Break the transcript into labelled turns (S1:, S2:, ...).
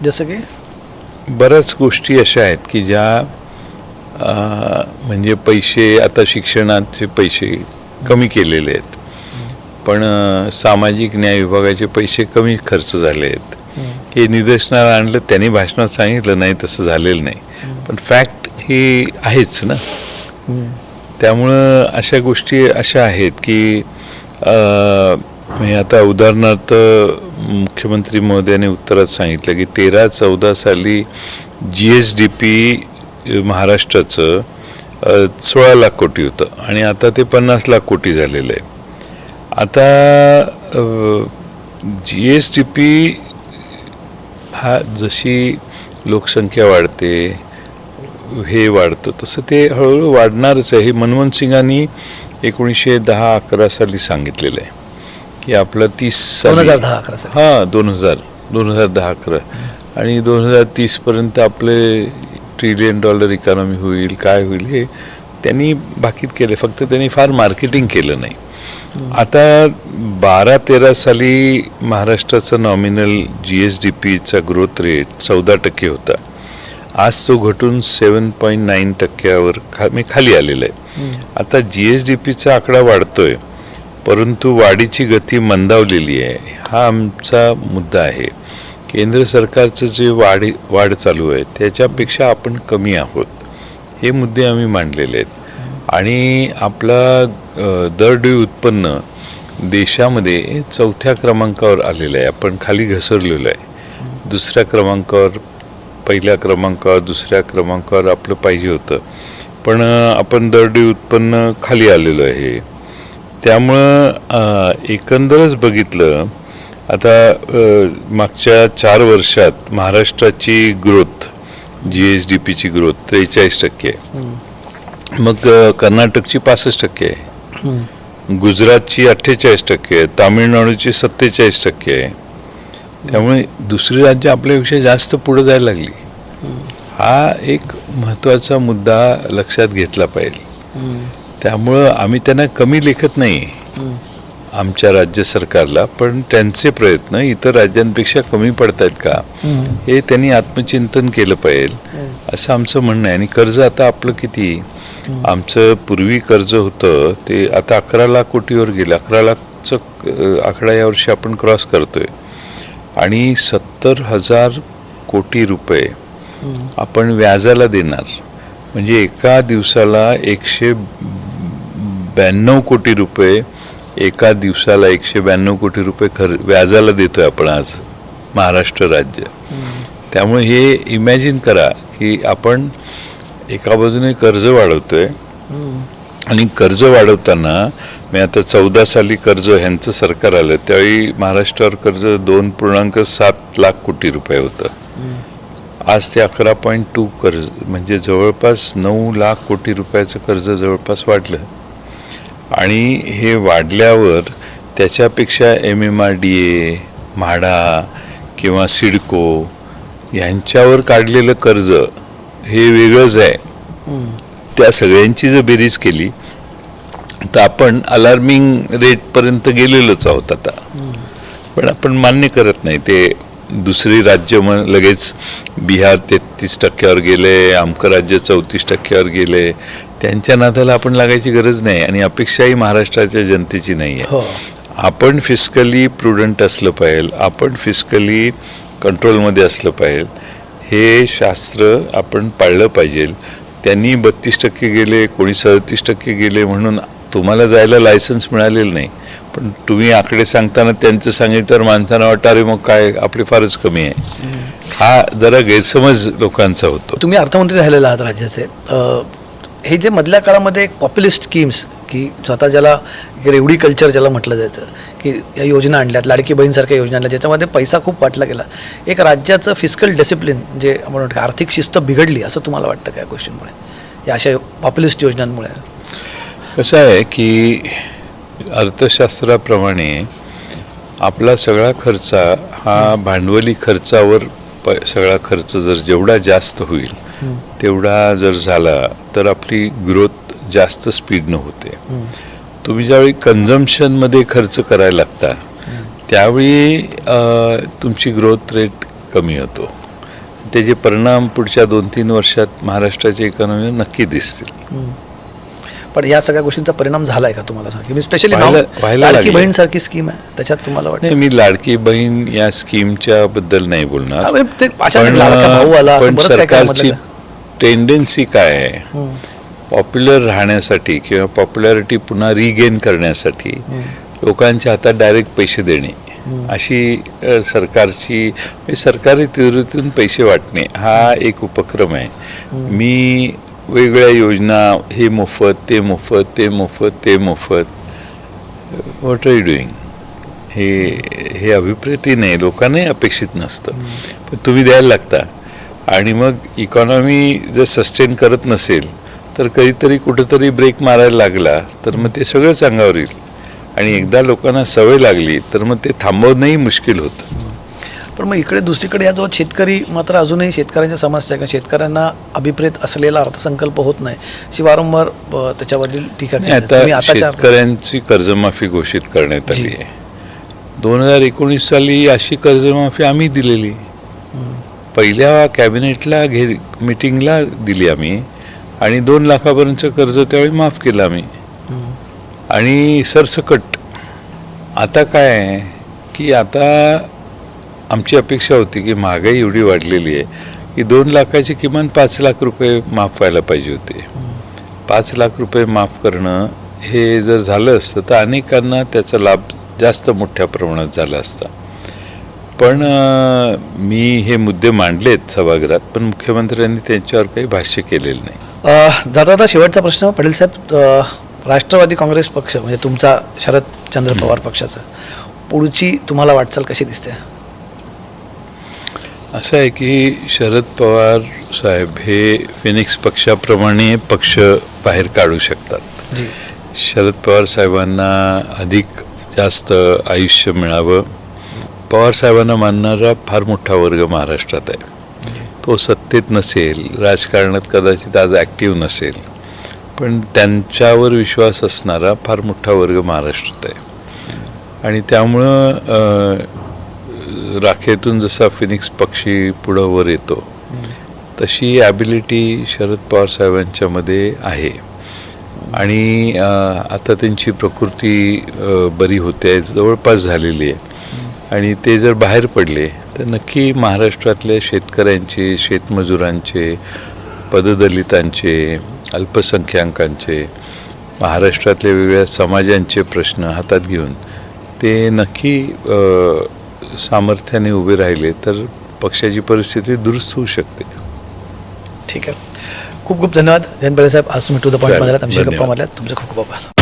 S1: जसं की
S2: बऱ्याच गोष्टी अशा आहेत की ज्या म्हणजे पैसे आता शिक्षणाचे पैसे कमी केलेले आहेत, पण सामाजिक न्याय विभागाचे पैसे कमी खर्च झाले आहेत. हे निदर्शनाला आणलं, त्यांनी भाषणात सांगितलं नाही तसं झालेलं नाही, पण फॅक्ट ही आहेच ना. त्यामुळं अशा गोष्टी अशा आहेत की म्हणजे आता उदाहरणार्थ मुख्यमंत्री महोदयाने उत्तरात सांगितलं की 13-14 साली GSDP महाराष्ट्राचं 16 लाख कोटी होतं आणि आता ते 50 लाख कोटी झालेलं आहे. आता GSDP हा जशी लोकसंख्या वाढते हे वाढतं तसं ते हळूहळू वाढणारच आहे. हे मनमोहन सिंगांनी 1910-11 साली सांगितलेलं आहे की आपलं 30 साली
S1: 2010-11
S2: 2010-11 आणि 2030 पर्यंत आपले $1 ट्रिलियन इकॉनॉमी होईल, काय होईल हे त्यांनी भाकीत केले, फक्त त्यांनी फार मार्केटिंग केलं नाही. आता 12-13 साली महाराष्ट्राचा नॉमिनल GSDPचा ग्रोथ रेट 14% होता. आज तो घटून 7.9%वर खाली आलेला आहे. आता GSDPचा आकडा वाढतोय, परंतु वाढीची गती मंदावलेली आहे. हा आमचा मुद्दा आहे. केंद्र सरकारचं जे वाढ चालू आहे त्याच्यापेक्षा आपण कमी आहोत, हे मुद्दे आम्ही मांडलेले आहेत. आणि आपला दरडोई उत्पन्न देशामध्ये 4थ्या क्रमांकावर आलेलं आहे. आपण खाली घसरलेलो आहे. 2ऱ्या क्रमांकावर, 1ल्या क्रमांकावर, 2ऱ्या क्रमांकावर आपलं पाहिजे होतं, पण आपण दरडोई उत्पन्न खाली आलेलो आहे. त्यामुळं एकंदरच बघितलं आता मागच्या 4 वर्षात महाराष्ट्राची ग्रोथ, GSDPची ग्रोथ 43% आहे. मग कर्नाटकची 65% आहे, गुजरातची 48% आहे, तामिळनाडूची 47% आहे. त्यामुळे दुसरी राज्य आपल्यापेक्षा जास्त पुढे जायला लागली. हा एक महत्त्वाचा मुद्दा लक्षात घेतला पाहिजे. त्यामुळं आम्ही त्यांना कमी लेखत नाही आमच्या राज्य सरकारला, पण त्यांचे प्रयत्न इतर राज्यांपेक्षा कमी पडत आहेत का हे त्यांनी आत्मचिंतन केलं पाहिजे असं आमचं म्हणणं आहे. आणि कर्ज आता आपलं किती, आमचं पूर्वी कर्ज होतं ते आता 11 लाख कोटीवर गेलं. 11 लाखचं आकडा यावर्षी आपण क्रॉस करतोय आणि 70,000 कोटी रुपये आपण व्याजाला देणार. म्हणजे एका दिवसाला 192 कोटी रुपये, एका दिवसाला 192 कोटी रुपये व्याजाला देतोय आपण आज महाराष्ट्र राज्य. त्यामुळे हे इमॅजिन करा की आपण एका बाजूने कर्ज वाढवतोय आणि कर्ज वाढवताना मी आता 14 साली कर्ज ह्यांचं सरकार आलं त्यावेळी महाराष्ट्रावर कर्ज 2.7 लाख कोटी रुपये होतं. आज ते 11.2 कर्ज, म्हणजे जवळपास 9 लाख कोटी रुपयाचं कर्ज जवळपास वाढलं. आणि हे वाढल्यावर त्याच्यापेक्षा MMRDA, म्हाडा किंवा सिडको यांच्यावर काढलेलं कर्ज हे वेगळंच आहे. त्या सगळ्यांची जर बेरीज केली तर आपण अलार्मिंग रेटपर्यंत गेलेलोच आहोत आता. पण आपण मान्य करत नाही. ते दुसरी राज्य मग लगेच बिहार 33%वर गेले, आमचं राज्य 34%वर गेले. त्यांच्या नादाला आपण लागायची गरज नाही आणि अपेक्षाही महाराष्ट्राच्या जनतेची नाही आहे. आपण फिस्कली प्रुडंट असलं पाहिजे, आपण फिस्कली कंट्रोलमध्ये असलं पाहिजे. हे शास्त्र आपण पाळलं पाहिजे. त्यांनी 32% गेले, कोणी 37% गेले म्हणून तुम्हाला जायला लायसन्स मिळालेलं नाही, पण तुम्ही आकडे सांगताना त्यांचं सांगितलं तर माणसांना वाटतं अरे मग काय आपली फारच कमी आहे. हा जरा गैरसमज लोकांचा होतो.
S1: तुम्ही अर्थमंत्री राहिलेला आहात राज्याचे. हे जे मधल्या काळामध्ये एक पॉप्युलिस्ट स्कीम्स की स्वतः ज्याला रेवडी कल्चर ज्याला म्हटलं जायचं, की या योजना आणल्यात, लाडकी बहीणसारख्या योजना आणल्या ज्याच्यामध्ये पैसा खूप वाटला गेला. एक राज्याचं फिस्कल डिसिप्लिन जे आपण म्हणतो आर्थिक शिस्त बिघडली असं तुम्हाला वाटतं का या गोष्टींमुळे, या अशा पॉप्युलिस्ट योजनांमुळे?
S2: कसं आहे की अर्थशास्त्राप्रमाणे आपला सगळा खर्च हा भांडवली खर्चावर सगळा खर्च जर जेवढा जास्त होईल तेवढा जर झाला तर आपली ग्रोथ जास्त स्पीडनं होते. तुम्ही ज्यावेळी कन्झम्पशनमध्ये खर्च करायला लागता त्यावेळी तुमची ग्रोथ रेट कमी होतो. त्याचे परिणाम पुढच्या 2-3 वर्षात महाराष्ट्राच्या इकॉनॉमीवर नक्की दिसतील.
S1: पण या सगळ्या गोष्टींचा परिणाम झालाय का तुम्हाला सांग मी स्पेशली
S2: व्हायला
S1: लाडकी
S2: लागले.
S1: बहीण सारखी स्कीम आहे त्याच्यात तुम्हाला वाटतं
S2: नाही, मी लाडकी बहीण या स्कीमच्या बद्दल नाही बोलणार.
S1: हा, ते अचानक लाडका भाऊ आला असं
S2: पण
S1: बरंच काय काय
S2: सरकारची
S1: म्हटलं
S2: टेंडन्सी काय आहे, पॉप्युलर राहण्यासाठी किंवा पॉप्युलॅरिटी पुन्हा रिगेन करण्यासाठी लोकांच्या हातात डायरेक्ट पैसे देणे अशी सरकारची सरकारी तिजोरीतून पैसे वाटणे हा एक उपक्रम आहे. मी वेगवेगळ्या योजना, हे मोफत ते मोफत ते मोफत ते मोफत, व्हॉट आर यू डुईंग, हे अभिप्रेती नाही, लोकांनाही अपेक्षित नसतं. पण तुम्ही द्यायला लागता आणि मग इकॉनॉमी जर सस्टेन करत नसेल तर कधीतरी कुठेतरी ब्रेक मारायला लागला तर मग ते सगळंच अंगावर येईल. आणि एकदा लोकांना सवय लागली तर मग ते थांबवणंही मुश्किल होतं.
S1: पण मग इकडे दुसरीकडे या जो शेतकरी मात्र अजूनही शेतकऱ्यांच्या समस्या किंवा शेतकऱ्यांना अभिप्रेत असलेला अर्थसंकल्प होत नाही अशी वारंवार त्याच्यावरील टीका केली जाते. तुम्ही
S2: आता
S1: आताच्या
S2: शेतकऱ्यांची कर्जमाफी घोषित करण्यात आली आहे. 2019 साली अशी कर्जमाफी आम्ही दिलेली, पहिल्या कॅबिनेटला मीटिंगला दिली आम्ही आणि 2 लाखापर्यंतचं कर्ज त्यावेळी माफ केलं आम्ही आणि सरसकट. आता काय आहे की आता आमची अपेक्षा होती की महागाई एवढी वाढलेली आहे की 2 लाखाचे किमान 5 लाख रुपये माफ व्हायला पाहिजे होते. 5 लाख रुपये माफ करणं हे जर झालं असतं तर अनेकांना त्याचा लाभ जास्त मोठ्या प्रमाणात झाला असता. पण मी हे मुद्दे मांडलेत सभागृहात, पण मुख्यमंत्र्यांनी त्यांच्यावर काही भाष्य केलेलं नाही.
S1: जाता जाता शेवटचा प्रश्न पटेल साहेब, राष्ट्रवादी काँग्रेस पक्ष म्हणजे तुमचा शरदचंद्र पवार पक्षाचा पुढची तुम्हाला वाटचाल कशी दिसते?
S2: असं आहे की शरद पवार साहेब हे फिनिक्स पक्षाप्रमाणे पक्ष बाहेर काढू शकतात. शरद पवार साहेबांना अधिक जास्त आयुष्य मिळावं. पवार साहेबांना मानणारा फार मोठा वर्ग महाराष्ट्रात आहे. तो सत्तेत नसेल, राजकारणात कदाचित आज ॲक्टिव्ह नसेल, पण त्यांच्यावर विश्वास असणारा फार मोठा वर्ग महाराष्ट्रात आहे. आणि त्यामुळं राखेतून जसा फिनिक्स पक्षी पुढं वर येतो तशी ॲबिलिटी शरद पवार साहेबांच्यामध्ये आहे. आणि आता त्यांची प्रकृती बरी होते, जवळपास झालेली आहे. आणि ते जर बाहेर पडले तर नक्की महाराष्ट्रातल्या शेतकऱ्यांचे, शेतमजुरांचे, पददलितांचे, अल्पसंख्याकांचे, महाराष्ट्रातल्या वेगवेगळ्या समाजांचे प्रश्न हातात घेऊन ते नक्की सामर्थ्याने उभे राहिले तर पक्षाची परिस्थिती दुरुस्त होऊ शकते.
S1: ठीक आहे, खूप खूप धन्यवाद जयंत पाटील साहेब. आज तुम्ही टू द पॉईंट मध्ये आमच्या गप्पा मारल्यात. तुमचे खूप खूप आभार.